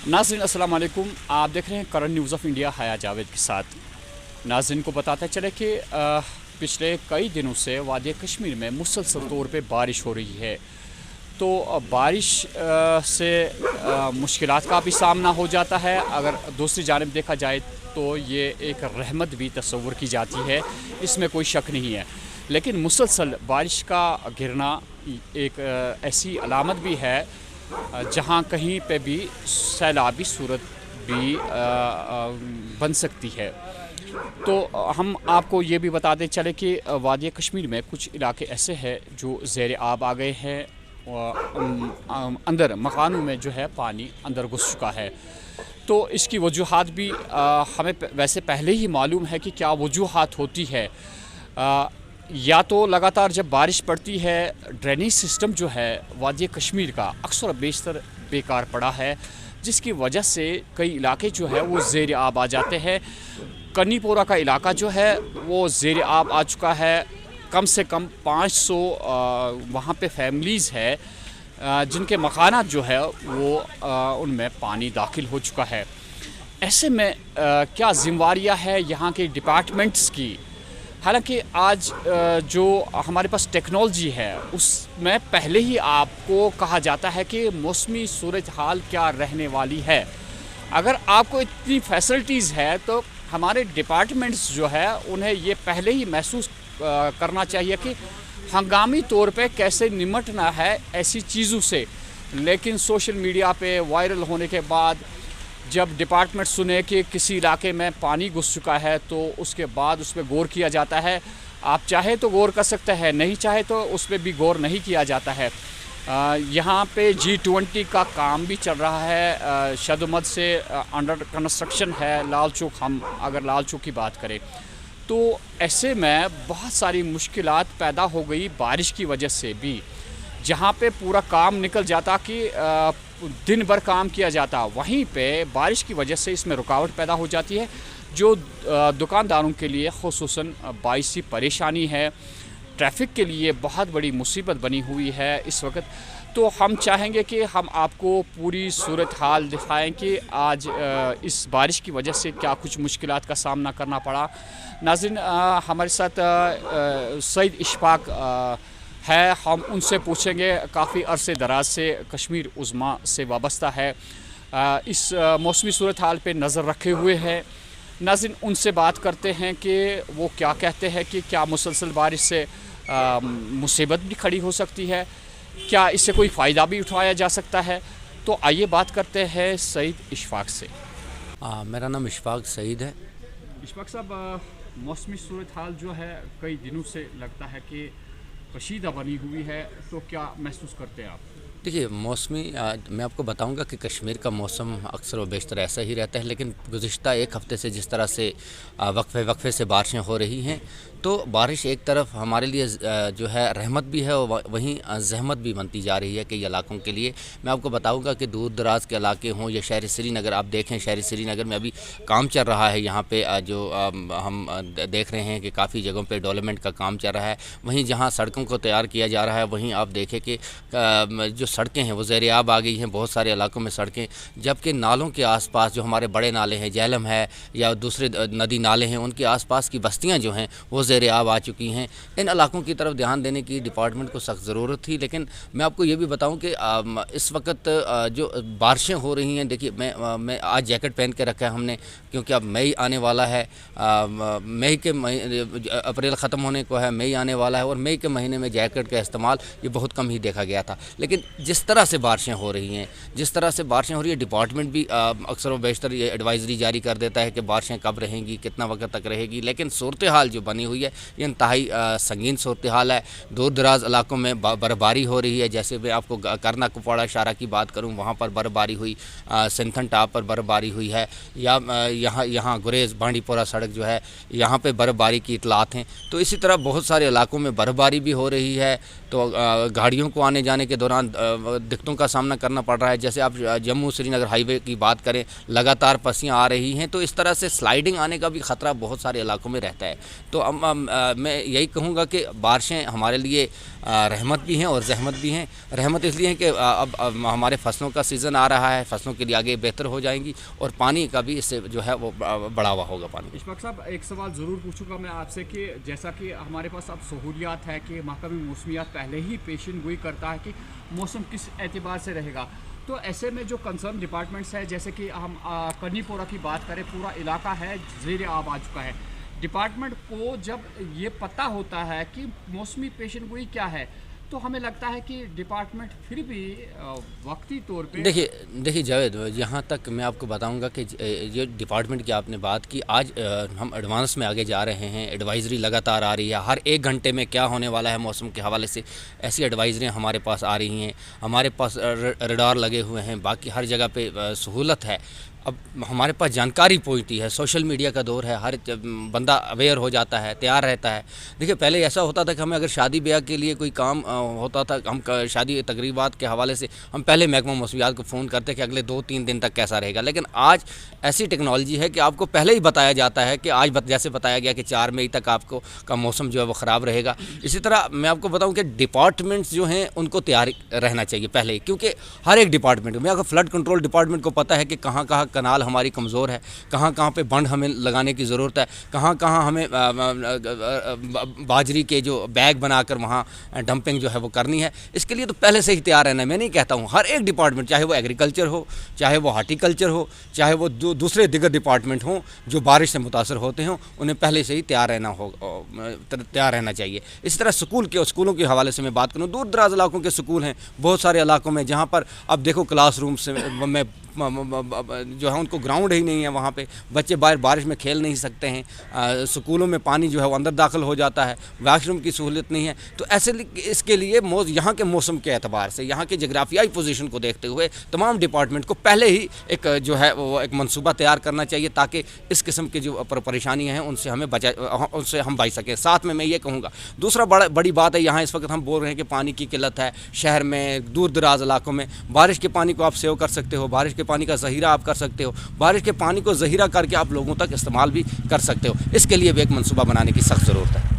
नाज़रीन अस्सलाम वालेकुम। आप देख रहे हैं करंट न्यूज़ ऑफ इंडिया हया जावेद के साथ। नाज़रीन को बताते चले कि पिछले कई दिनों से वादी कश्मीर में मुसलसल तौर पे बारिश हो रही है, तो बारिश से मुश्किलात का भी सामना हो जाता है। अगर दूसरी जानिब देखा जाए तो ये एक रहमत भी तस्वुर की जाती है, इसमें कोई शक नहीं है। लेकिन मुसलसल बारिश का गिरना एक ऐसी अलामत भी है जहाँ कहीं पे भी सैलाबी सूरत भी बन सकती है। तो हम आपको ये भी बताते चले कि वादी कश्मीर में कुछ इलाके ऐसे हैं जो ज़ेर आब आ गए हैं, अंदर मकानों में जो है पानी अंदर घुस चुका है। तो इसकी वजूहात भी हमें वैसे पहले ही मालूम है कि क्या वजूहात होती है। या तो लगातार जब बारिश पड़ती है, ड्रेनेज सिस्टम जो है वादी कश्मीर का अक्सर बेशतर बेकार पड़ा है, जिसकी वजह से कई इलाके जो है वो ज़ेर आब आ जाते हैं। कनीपोरा का इलाका जो है वो ज़ेर आब आ चुका है। कम से कम 500 वहाँ पे फैमिलीज़ है जिनके मकानात जो है वो उनमें पानी दाखिल हो चुका है। ऐसे में क्या ज़िम्मेवारियाँ है यहाँ के डिपार्टमेंट्स की। हालांकि आज जो हमारे पास टेक्नोलॉजी है उसमें पहले ही आपको कहा जाता है कि मौसमी सूरत हाल क्या रहने वाली है। अगर आपको इतनी फैसिलिटीज़ है तो हमारे डिपार्टमेंट्स जो है उन्हें ये पहले ही महसूस करना चाहिए कि हंगामी तौर पे कैसे निमटना है ऐसी चीज़ों से। लेकिन सोशल मीडिया पे वायरल होने के बाद जब डिपार्टमेंट सुने कि किसी इलाके में पानी घुस चुका है तो उसके बाद उस पर गौर किया जाता है। आप चाहे तो गौर कर सकते हैं, नहीं चाहे तो उस पर भी गौर नहीं किया जाता है। यहाँ पे G20 का काम भी चल रहा है, शदमत से अंडर कंस्ट्रक्शन है लाल चौक। हम अगर लाल चौक की बात करें तो ऐसे में बहुत सारी मुश्किलात पैदा हो गई बारिश की वजह से भी। जहाँ पे पूरा काम निकल जाता कि दिन भर काम किया जाता, वहीं पे बारिश की वजह से इसमें रुकावट पैदा हो जाती है, जो दुकानदारों के लिए खुसूसन बाइसी परेशानी है। ट्रैफिक के लिए बहुत बड़ी मुसीबत बनी हुई है इस वक्त। तो हम चाहेंगे कि हम आपको पूरी सूरत हाल दिखाएं कि आज इस बारिश की वजह से क्या कुछ मुश्किलात का सामना करना पड़ा। नाज़रीन, हमारे साथ सईद इशफाक है, हम उनसे पूछेंगे। काफ़ी अरसे दराज से कश्मीर उज़्मा से वाबस्ता है, इस मौसमी सूरत हाल पे नज़र रखे हुए हैं। नाज़रीन, उनसे बात करते हैं कि वो क्या कहते हैं कि क्या मुसलसल बारिश से मुसीबत भी खड़ी हो सकती है, क्या इससे कोई फ़ायदा भी उठाया जा सकता है। तो आइए बात करते हैं सईद इशफाक से। मेरा नाम इशफाक सईद है। इशफाक साहब, मौसमी सूरत हाल जो है कई दिनों से लगता है कि कशीदा बनी हुई है, तो क्या महसूस करते हैं आप? देखिए, मौसमी मैं आपको बताऊंगा कि कश्मीर का मौसम अक्सर व बेशतर ऐसा ही रहता है, लेकिन गुज़िश्ता एक हफ़्ते से जिस तरह से वक्फे से बारिशें हो रही हैं, तो बारिश एक तरफ हमारे लिए जो है रहमत भी है और वहीं ज़हमत भी बनती जा रही है कई इलाकों के लिए। मैं आपको बताऊंगा कि दूर दराज के इलाके हों या शहर श्रीनगर, आप देखें शहर श्रीनगर में अभी काम चल रहा है। यहाँ पे जो हम देख रहे हैं कि काफ़ी जगहों पे डेवलपमेंट का काम चल रहा है। वहीं जहाँ सड़कों को तैयार किया जा रहा है, वहीं आप देखें कि जो सड़कें हैं वो ज़ेर आब आ गई हैं बहुत सारे इलाकों में सड़कें, जबकि नालों के आसपास जो हमारे बड़े नाले हैं, झेलम है या दूसरे नदी नाले हैं, उनके आसपास की बस्तियां जो हैं वो ज़ेर आब आ चुकी हैं। इन इलाकों की तरफ ध्यान देने की डिपार्टमेंट को सख्त ज़रूरत थी। लेकिन मैं आपको ये भी बताऊं कि इस वक्त जो बारिशें हो रही हैं, देखिए मैं आज जैकेट पहन के रखा है हमने, क्योंकि अब मई आने वाला है। मई के अप्रैल ख़त्म होने को है, मई आने वाला है और मई के महीने में जैकेट का इस्तेमाल ये बहुत कम ही देखा गया था। लेकिन जिस तरह से बारिशें हो रही हैं, डिपार्टमेंट भी अक्सर व बेशतर ये एडवाइजरी जारी कर देता है कि बारिशें कब रहेंगी, कितना वक्त तक रहेगी। लेकिन सूरत हाल जो बनी हुई है ये इंतहाई संगीन सूरत हाल है। दूर दराज इलाकों में बर्फ़बारी हो रही है। जैसे मैं आपको करना कुपवाड़ा शारा की बात करूँ, वहाँ पर बर्फ़बारी हुई, सिंथन टाप पर बर्फ़बारी हुई है, या यहाँ गुरेज़ बांडीपोरा सड़क जो है यहाँ पर बर्फ़बारी की इतलात हैं। तो इसी तरह बहुत सारे इलाकों में बर्फ़बारी भी हो रही है, तो गाड़ियों को आने जाने के दौरान दिक्कतों का सामना करना पड़ रहा है। जैसे आप जम्मू श्रीनगर हाईवे की बात करें, लगातार पस्सियाँ आ रही हैं, तो इस तरह से स्लाइडिंग आने का भी ख़तरा बहुत सारे इलाकों में रहता है। तो میں یہی کہوں گا کہ بارشیں ہمارے لیے رحمت بھی ہیں اور زحمت بھی ہیں. رحمت اس لیے ہے کہ اب ہمارے فصلوں کا سیزن آ رہا ہے, فصلوں کے لیے آگے بہتر ہو جائیں گی, اور پانی کا بھی اس سے جو ہے وہ بڑھاوا ہوگا پانی. اشفاق صاحب ایک سوال ضرور پوچھوں گا میں آپ سے کہ جیسا کہ ہمارے پاس اب سہولیات ہے کہ محکمہ موسمیات پہلے ہی پیشن گوئی کرتا ہے کہ موسم کس اعتبار سے رہے گا, تو ایسے میں جو کنسرن ڈپارٹمنٹس ہے جیسے کہ ہم کنی پورہ کی بات کریں, پورا علاقہ ہے زیر آب آ چکا ہے, ڈپارٹمنٹ کو جب یہ پتہ ہوتا ہے کہ موسمی پیشن گوئی کیا ہے تو ہمیں لگتا ہے کہ ڈپارٹمنٹ پھر بھی وقتی طور پہ دیکھیے جاوید, یہاں تک میں آپ کو بتاؤں گا کہ یہ ڈپارٹمنٹ کی آپ نے بات کی, آج ہم ایڈوانس میں آگے جا رہے ہیں, ایڈوائزری لگاتار آ رہی ہے, ہر ایک گھنٹے میں کیا ہونے والا ہے موسم کے حوالے سے ایسی ایڈوائزریاں ہمارے پاس آ رہی ہیں, ہمارے پاس ریڈار لگے ہوئے ہیں, باقی ہر جگہ پہ سہولت ہے. اب ہمارے پاس جانکاری پہنچتی ہے, سوشل میڈیا کا دور ہے, ہر بندہ اویئر ہو جاتا ہے, تیار رہتا ہے. دیکھیے پہلے ایسا ہوتا تھا کہ ہمیں اگر شادی بیاہ کے لیے کوئی کام ہوتا تھا, ہم شادی تقریبات کے حوالے سے ہم پہلے محکمہ موسمیات کو فون کرتے کہ اگلے 2-3 دن تک کیسا رہے گا, لیکن آج ایسی ٹیکنالوجی ہے کہ آپ کو پہلے ہی بتایا جاتا ہے کہ آج جیسے بتایا گیا کہ 4 مئی تک آپ کو کا موسم جو ہے وہ خراب رہے گا. اسی طرح میں آپ کو بتاؤں کہ ڈپارٹمنٹس جو ہیں ان کو تیار رہنا چاہیے پہلے ہی, کیونکہ ہر ایک ڈپارٹمنٹ میں اگر فلڈ کنٹرول ڈپارٹمنٹ کو پتہ ہے کہ کہاں کہاں کنال ہماری کمزور ہے, کہاں کہاں پہ بند ہمیں لگانے کی ضرورت ہے, کہاں کہاں ہمیں باجری کے جو بیگ بنا کر وہاں ڈمپنگ جو ہے وہ کرنی ہے, اس کے لیے تو پہلے سے ہی تیار رہنا ہے. میں نہیں کہتا ہوں ہر ایک ڈپارٹمنٹ, چاہے وہ ایگریکلچر ہو, چاہے وہ ہارٹیکلچر ہو, چاہے وہ دوسرے دیگر ڈپارٹمنٹ ہوں جو بارش سے متاثر ہوتے ہوں, انہیں پہلے سے ہی تیار رہنا چاہیے. اسی طرح اسکولوں کے حوالے سے میں بات کروں, دور دراز علاقوں کے اسکول ہیں, بہت سارے علاقوں میں جہاں پر اب دیکھو کلاس روم سے میں جو ہے ان کو گراؤنڈ ہی نہیں ہے, وہاں پہ بچے باہر بارش میں کھیل نہیں سکتے ہیں, اسکولوں میں پانی جو ہے وہ اندر داخل ہو جاتا ہے, واش روم کی سہولت نہیں ہے. تو ایسے اس کے لیے یہاں کے موسم کے اعتبار سے, یہاں کے جغرافیائی پوزیشن کو دیکھتے ہوئے تمام ڈپارٹمنٹ کو پہلے ہی ایک جو ہے وہ ایک منصوبہ تیار کرنا چاہیے تاکہ اس قسم کی جو پریشانیاں ہیں ان سے ہم بچ سکیں. ساتھ میں یہ کہوں گا دوسرا بڑی بات ہے, یہاں اس وقت ہم بول رہے ہیں کہ پانی کی قلت ہے شہر میں, دور دراز علاقوں میں. بارش کے پانی کو آپ سیو کر سکتے ہو, بارش کے پانی کا ذخیرہ آپ کر سکتے ہو, بارش کے پانی کو ذخیرہ کر کے آپ لوگوں تک استعمال بھی کر سکتے ہو. اس کے لیے بھی ایک منصوبہ بنانے کی سخت ضرورت ہے.